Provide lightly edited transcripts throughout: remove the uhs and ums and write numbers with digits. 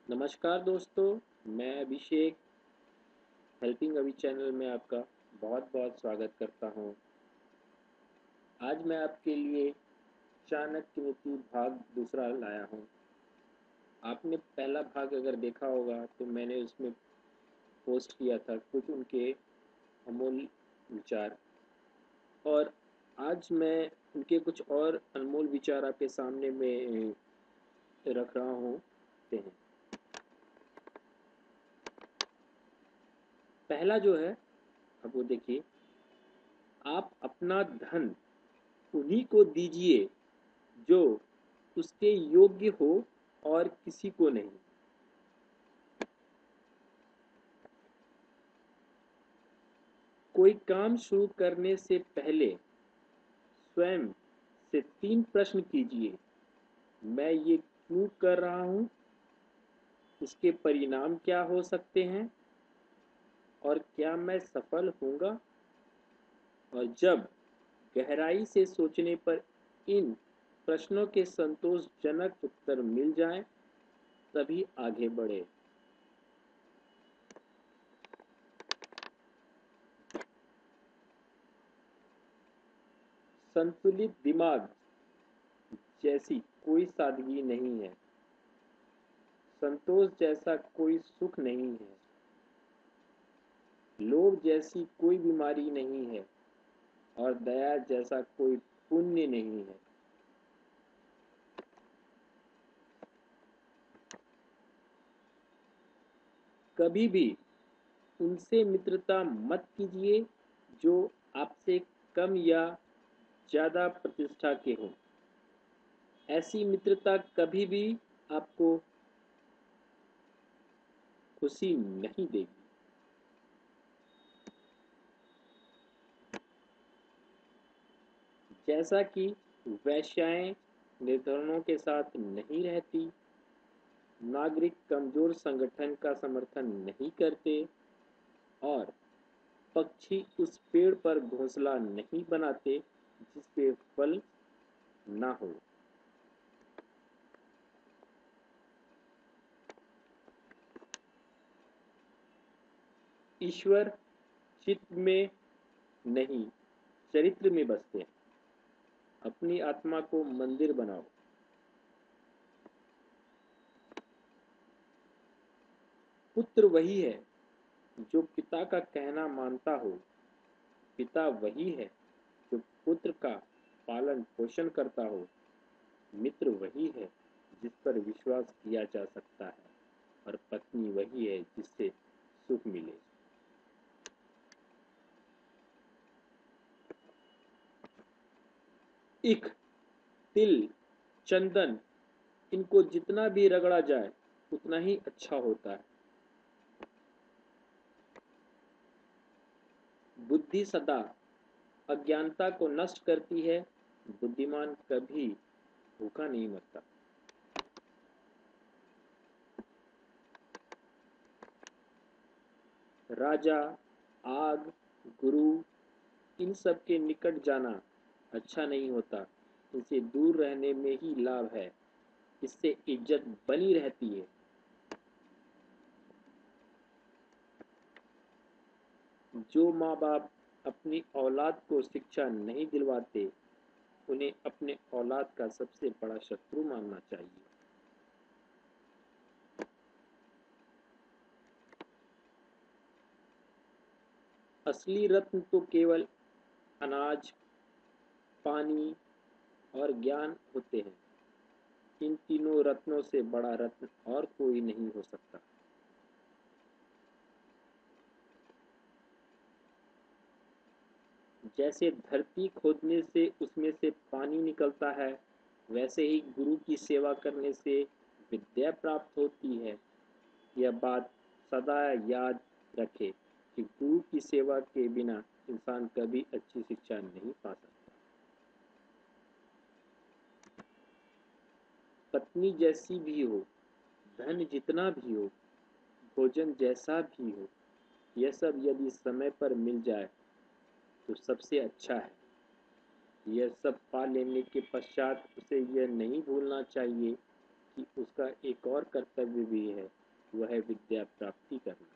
नमस्कार दोस्तों, मैं अभिषेक हेल्पिंग अभी चैनल में आपका बहुत बहुत स्वागत करता हूँ। आज मैं आपके लिए चाणक्य नीति भाग दूसरा लाया हूँ। आपने पहला भाग अगर देखा होगा तो मैंने उसमें पोस्ट किया था कुछ उनके अमूल्य विचार, और आज मैं उनके कुछ और अनमोल विचार आपके सामने में रख रहा हूँ। पहला जो है, अब वो देखिए, आप अपना धन उन्हीं को दीजिए जो उसके योग्य हो और किसी को नहीं। कोई काम शुरू करने से पहले स्वयं से 3 प्रश्न कीजिए। मैं ये क्यों कर रहा हूँ? इसके परिणाम क्या हो सकते हैं? और क्या मैं सफल होऊंगा? और जब गहराई से सोचने पर इन प्रश्नों के संतोषजनक उत्तर मिल जाएं, तभी आगे बढ़े। संतुलित दिमाग जैसी कोई सादगी नहीं है। संतोष जैसा कोई सुख नहीं है। लोभ जैसी कोई बीमारी नहीं है। और दया जैसा कोई पुण्य नहीं है। कभी भी उनसे मित्रता मत कीजिए जो आपसे कम या ज्यादा प्रतिष्ठा के हों। ऐसी मित्रता कभी भी आपको खुशी नहीं देगी। जैसा कि वैश्याएं निर्धनों के साथ नहीं रहती, नागरिक कमजोर संगठन का समर्थन नहीं करते, और पक्षी उस पेड़ पर घोंसला नहीं बनाते जिस पे फल ना हो। ईश्वर चित्त में नहीं, चरित्र में बसते हैं। अपनी आत्मा को मंदिर बनाओ। पुत्र वही है जो पिता का कहना मानता हो। पिता वही है जो पुत्र का पालन पोषण करता हो। मित्र वही है जिस पर विश्वास किया जा सकता है, और पत्नी वही है जिससे सुख मिले। इख, तिल, चंदन, इनको जितना भी रगड़ा जाए उतना ही अच्छा होता है। बुद्धि सदा अज्ञानता को नष्ट करती है। बुद्धिमान कभी भूखा नहीं मरता। राजा, आग, गुरु, इन सब के निकट जाना अच्छा नहीं होता। इनसे दूर रहने में ही लाभ है। इससे इज्जत बनी रहती है। जो माँ बाप अपनी औलाद को शिक्षा नहीं दिलवाते, उन्हें अपने औलाद का सबसे बड़ा शत्रु मानना चाहिए। असली रत्न तो केवल अनाज, पानी और ज्ञान होते हैं। इन तीनों रत्नों से बड़ा रत्न और कोई नहीं हो सकता। जैसे धरती खोदने से उसमें से पानी निकलता है, वैसे ही गुरु की सेवा करने से विद्या प्राप्त होती है। यह बात सदा याद रखे कि गुरु की सेवा के बिना इंसान कभी अच्छी शिक्षा नहीं पा सकता। पत्नी जैसी भी हो, धन जितना भी हो, भोजन जैसा भी हो, यह सब यदि समय पर मिल जाए तो सबसे अच्छा है। यह सब पा लेने के पश्चात उसे यह नहीं भूलना चाहिए कि का एक और कर्तव्य भी है, वह है विद्या प्राप्ति करना।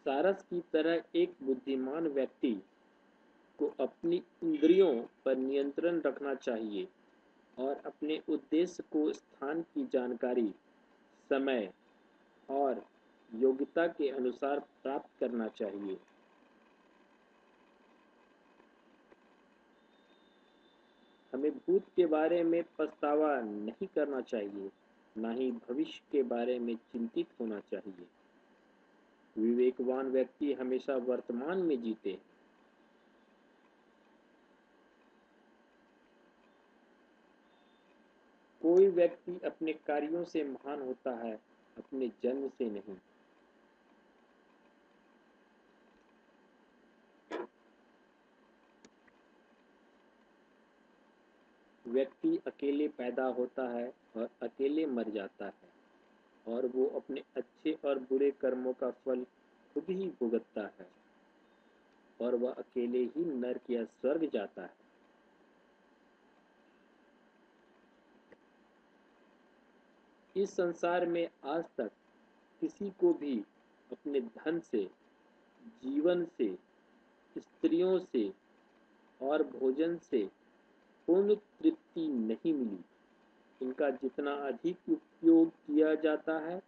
सारस की तरह एक बुद्धिमान व्यक्ति को अपनी इंद्रियों पर नियंत्रण रखना चाहिए और अपने उद्देश्य को स्थान की जानकारी, समय और योग्यता के अनुसार प्राप्त करना चाहिए। हमें भूत के बारे में पछतावा नहीं करना चाहिए, ना ही भविष्य के बारे में चिंतित होना चाहिए। विवेकवान व्यक्ति हमेशा वर्तमान में जीते। कोई व्यक्ति अपने कार्यों से महान होता है, अपने जन्म से नहीं। व्यक्ति अकेले पैदा होता है और अकेले मर जाता है और वो अपने अच्छे और बुरे कर्मों का फल खुद ही भुगतता है और वह अकेले ही नर्क या स्वर्ग जाता है। इस संसार में आज तक किसी को भी अपने धन से, जीवन से, स्त्रियों से और भोजन से पूर्ण तृप्ति नहीं मिली। इनका जितना अधिक उपयोग किया जाता है,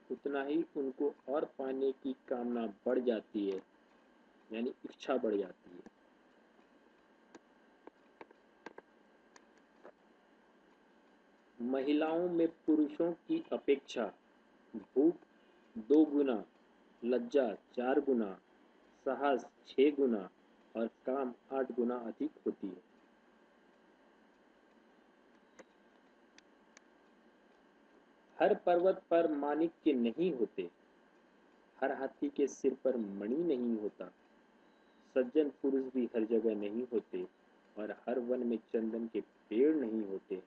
उतना ही उनको और पाने की कामना बढ़ जाती है, यानी इच्छा बढ़ जाती है। महिलाओं में पुरुषों की अपेक्षा भूख 2 गुना, लज्जा 4 गुना, साहस 6 गुना और काम 8 गुना अधिक होती है। हर पर्वत पर माणिक्य नहीं होते, हर हाथी के सिर पर मणि नहीं होता, सज्जन पुरुष भी हर जगह नहीं होते और हर वन में चंदन के पेड़ नहीं होते।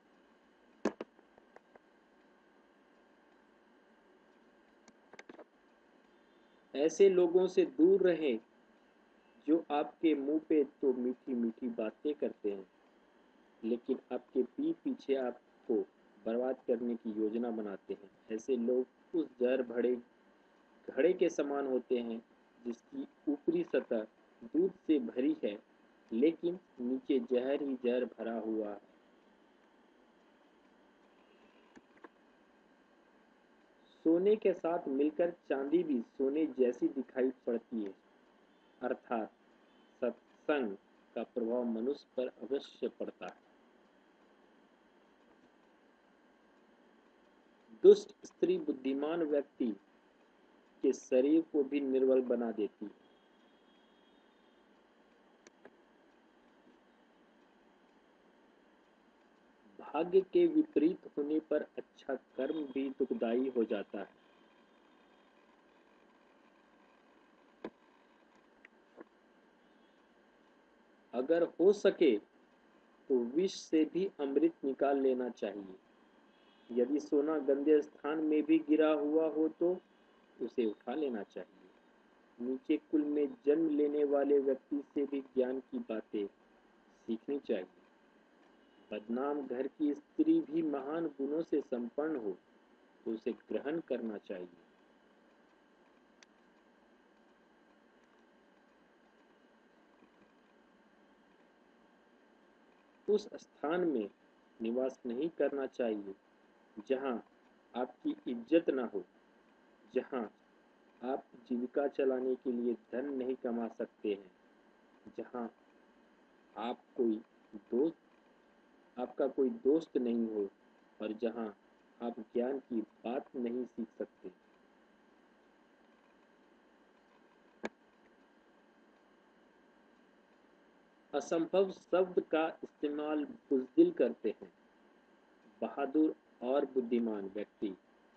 ऐसे लोगों से दूर रहें जो आपके मुंह पे तो मीठी मीठी बातें करते हैं, लेकिन आपके पीठ पीछे आपको बर्बाद करने की योजना बनाते हैं। ऐसे लोग उस जहर भरे घड़े के समान होते हैं जिसकी ऊपरी सतह दूध से भरी है, लेकिन नीचे जहर ही जहर भरा हुआ है। सोने के साथ मिलकर चांदी भी सोने जैसी दिखाई पड़ती है, अर्थात सत्संग का प्रभाव मनुष्य पर अवश्य पड़ता है। दुष्ट स्त्री बुद्धिमान व्यक्ति के शरीर को भी निर्बल बना देती है। भाग्य के विपरीत होने पर अच्छा कर्म भी दुखदायी हो जाता है। अगर हो सके तो विष से भी अमृत निकाल लेना चाहिए। यदि सोना गंदे स्थान में भी गिरा हुआ हो तो उसे उठा लेना चाहिए। नीचे कुल में जन्म लेने वाले व्यक्ति से भी ज्ञान की बातें सीखनी चाहिए। बदनाम घर की स्त्री भी महान गुणों से संपन्न हो तो उसे ग्रहण करना चाहिए। उस स्थान में निवास नहीं करना चाहिए जहां आपकी इज्जत न हो, जहां आप जीविका चलाने के लिए धन नहीं कमा सकते हैं, जहां आप कोई दोस्त आपका कोई दोस्त नहीं हो और जहां आप ज्ञान की बात नहीं सीख सकते। असंभव शब्द का इस्तेमाल बुज़दिल करते हैं। बहादुर और बुद्धिमान व्यक्ति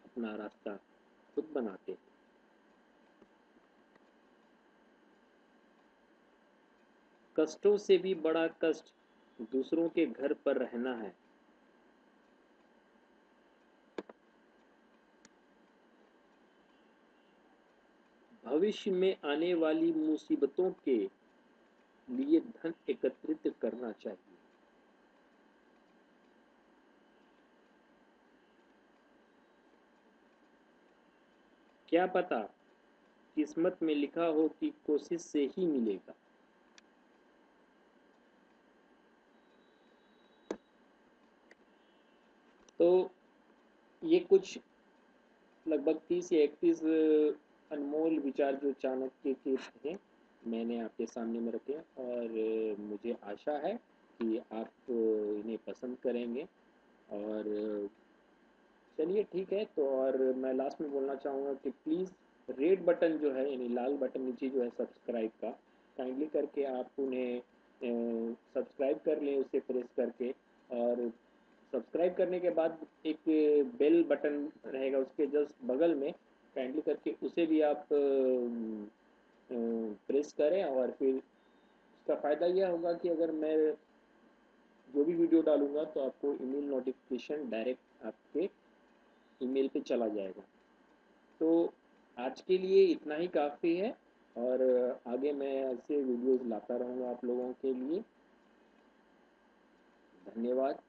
अपना रास्ता खुद बनाते हैं। कष्टों से भी बड़ा कष्ट दूसरों के घर पर रहना है। भविष्य में आने वाली मुसीबतों के लिए धन एकत्रित करना चाहिए। क्या पता किस्मत में लिखा हो कि कोशिश से ही मिलेगा। तो ये कुछ लगभग 30 या 31 अनमोल विचार जो चाणक्य के थे, मैंने आपके सामने में रखे और मुझे आशा है कि आप इन्हें पसंद करेंगे। और चलिए ठीक है, तो और मैं लास्ट में बोलना चाहूँगा कि प्लीज़ रेड बटन जो है, यानी लाल बटन नीचे जो है सब्सक्राइब का, काइंडली करके आप उन्हें सब्सक्राइब कर लें उसे प्रेस करके। और सब्सक्राइब करने के बाद एक बेल बटन रहेगा उसके जस्ट बगल में, काइंडली करके उसे भी आप प्रेस करें। और फिर उसका फ़ायदा यह होगा कि अगर मैं जो भी वीडियो डालूंगा तो आपको ईमेल नोटिफिकेशन डायरेक्ट आपके ईमेल पे चला जाएगा। तो आज के लिए इतना ही काफ़ी है, और आगे मैं ऐसे वीडियोस लाता रहूँगा आप लोगों के लिए। धन्यवाद।